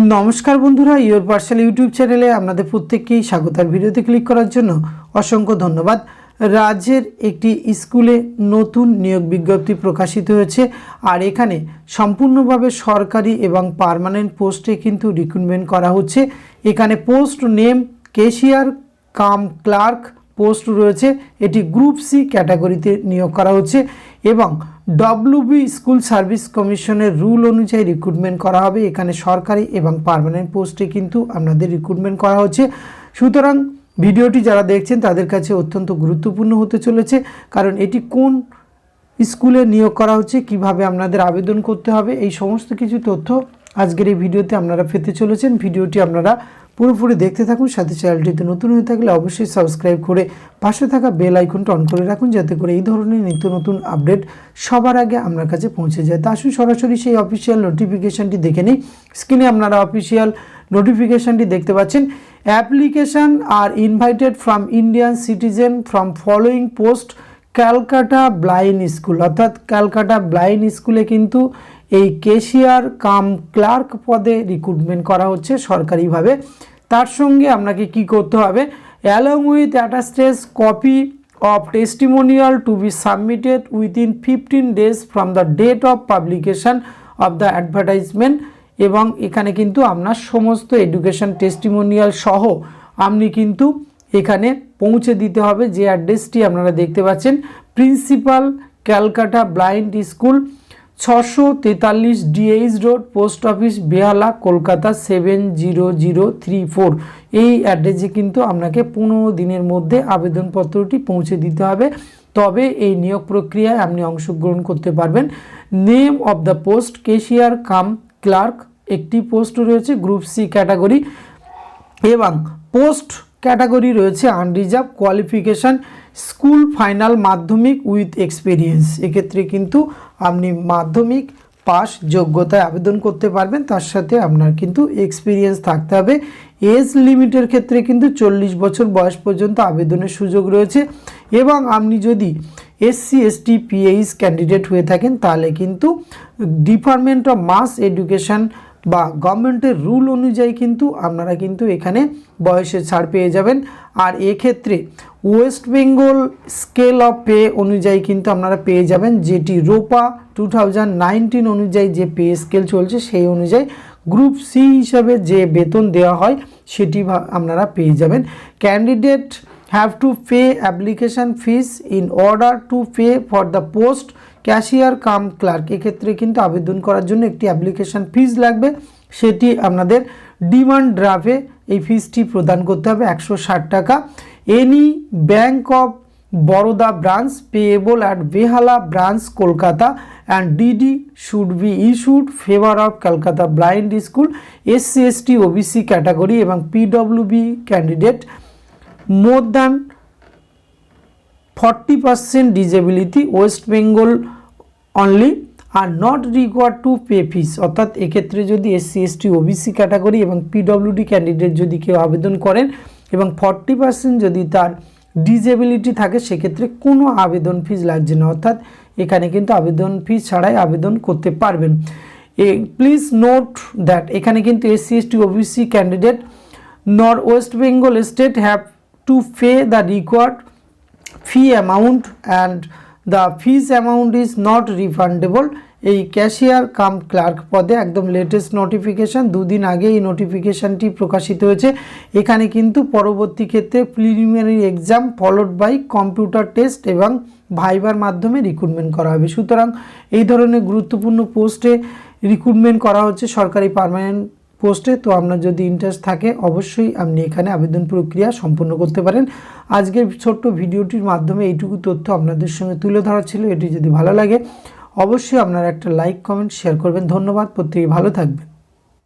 নমস্কার বন্ধুরা, your parcel YouTube চ্যানেলে আপনাদের প্রত্যেককেই স্বাগত। আর ভিডিওতে ক্লিক করার জন্য অসংখ্য ধন্যবাদ। রাজ্যের একটি স্কুলে নতুন নিয়োগ বিজ্ঞপ্তি প্রকাশিত হয়েছে, আর এখানে সম্পূর্ণভাবে সরকারি এবং পার্মানেন্ট পোস্টে কিন্তু রিক্রুটমেন্ট করা হচ্ছে। এখানে post name cashier cum clerk post রয়েছে, এটি গ্রুপ সি ক্যাটাগরিতে নিয়োগ করা হচ্ছে এবং ডব্লিউবি স্কুল সার্ভিস কমিশনের রুল অনুযায়ী রিক্রুটমেন্ট করা হবে। এখানে সরকারি এবং পার্মানেন্ট পোস্টে কিন্তু আপনাদের রিক্রুটমেন্ট করা হচ্ছে। সুতরাং ভিডিওটি যারা দেখছেন তাদের কাছে অত্যন্ত গুরুত্বপূর্ণ হতে চলেছে, কারণ এটি কোন স্কুলে নিয়োগ করা হচ্ছে, কিভাবে আপনাদের আবেদন করতে হবে, এই সমস্ত কিছু তথ্য আজকের এই ভিডিওতে আপনারা পেতে চলেছেন। ভিডিওটি আপনারা পুরোপুরি দেখতে থাকুন। সাথে চ্যানেলটিতে নতুন হয়ে থাকলে অবশ্যই সাবস্ক্রাইব করে পাশে থাকা বেল আইকনটা অন করে রাখুন, যাতে করে এই ধরনের নিত্য নতুন আপডেট সবার আগে আপনার কাছে পৌঁছে যায়। তা আসুন সরাসরি সেই অফিসিয়াল নোটিফিকেশানটি দেখে নিই। স্ক্রিনে আপনারা অফিসিয়াল নোটিফিকেশানটি দেখতে পাচ্ছেন। Application are invited from Indian citizen from following post Calcutta blind school, অর্থাৎ ক্যালকাটা ব্লাইন্ড স্কুলে কিন্তু এই ক্যাশিয়ার কাম ক্লার্ক পদে রিক্রুটমেন্ট করা হচ্ছে সরকারিভাবে। তার সঙ্গে আপনাকে কি করতে হবে, along with attested copy of testimonial to be submitted within 15 days from the date of publication of the advertisement. এবং এখানে কিন্তু আপনার সমস্ত এডুকেশন টেস্টিমোনিয়াল সহ আপনি কিন্তু এখানে পৌঁছে দিতে হবে। যে অ্যাড্রেসটি আপনারা দেখতে পাচ্ছেন, principal Calcutta blind school, 643 DH road, post office Behala, Kolkata 70034। এই অ্যাড্রেসে কিন্তু আপনাকে 15 দিনের মধ্যে আবেদনপত্রটি পৌঁছে দিতে হবে, তবে এই নিয়োগ প্রক্রিয়ায় আপনি অংশগ্রহণ করতে পারবেন। Name of the post cashier cum clerk, একটি পোস্ট রয়েছে গ্রুপ সি ক্যাটাগরি এবং পোস্ট ক্যাটাগরি রয়েছে unreserved. Qualification school final Madhyamik with experience, এক্ষেত্রে কিন্তু আপনি মাধ্যমিক পাস যোগ্যতায় আবেদন করতে পারবেন, তার সাথে আপনার কিন্তু এক্সপিরিয়েন্স থাকতে হবে। এজ লিমিটের ক্ষেত্রে কিন্তু 40 বছর বয়স পর্যন্ত আবেদনের সুযোগ রয়েছে এবং আপনি যদি SC ST PH ক্যান্ডিডেট হয়ে থাকেন তাহলে কিন্তু ডিপার্টমেন্ট অফ মাস এডুকেশন বা গভর্নমেন্টের রুল অনুযায়ী কিন্তু আপনারা কিন্তু এখানে বয়সের ছাড় পেয়ে যাবেন। আর এক্ষেত্রে West Bengal scale of pay অনুযায়ী কিন্তু আপনারা পেয়ে যাবেন, যেটি রোপা 2019 অনুযায়ী যে পে স্কেল চলছে সেই অনুযায়ী গ্রুপ সি হিসাবে যে বেতন দেওয়া হয় সেটি আপনারা পেয়ে যাবেন। Candidate have to pay application fees in order to pay for the post cashier cum clerk. এক্ষেত্রে কিন্তু আবেদন করার জন্য একটি অ্যাপ্লিকেশান ফিস লাগবে, সেটি আপনাদের ডিমান্ড ড্রাফটে এই ফিসটি প্রদান করতে হবে 160 টাকা। Any Bank of Baroda branch payable at Behala branch Kolkata and DD should be issued favour of Kolkata blind school, SC ST OBC category এবং PWB candidate more than 40% disability West Bengal only are not required to pay fees. অর্থাৎ এক্ষেত্রে যদি SC ST OBC category এবং PWD candidate যদি কেউ আবেদন করেন এবং 40% যদি তার ডিজেবিলিটি থাকে সেক্ষেত্রে কোনো আবেদন ফিস লাগছে না, অর্থাৎ এখানে কিন্তু আবেদন ফিস ছাড়াই আবেদন করতে পারবেন। প্লিজ নোট দ্যাট এখানে কিন্তু SC ST OBC ক্যান্ডিডেট নর West Bengal state have to pay the required fee amount and the fees amount is not refundable। এই ক্যাশিয়ার কাম ক্লার্ক পদে একদম লেটেস্ট নোটিফিকেশান, দুদিন আগে এই নোটিফিকেশানটি প্রকাশিত হয়েছে। এখানে কিন্তু পরবর্তী ক্ষেত্রে preliminary exam followed by computer test এবং ভাইবার মাধ্যমে রিক্রুটমেন্ট করা হবে। সুতরাং এই ধরনের গুরুত্বপূর্ণ পোস্টে রিক্রুটমেন্ট করা হচ্ছে সরকারি পার্মানেন্ট পোস্টে। তো আপনার যদি ইন্টারেস্ট থাকে অবশ্যই আপনি এখানে আবেদন প্রক্রিয়া সম্পন্ন করতে পারেন। আজকের ছোট্ট ভিডিওটির মাধ্যমে এইটুকু তথ্য আপনাদের সঙ্গে তুলে ধরা ছিল। এটি যদি ভালো লাগে অবশ্যই আপনারা একটা লাইক কমেন্ট শেয়ার করবেন। ধন্যবাদ, প্রত্যেকে ভালো থাকবেন।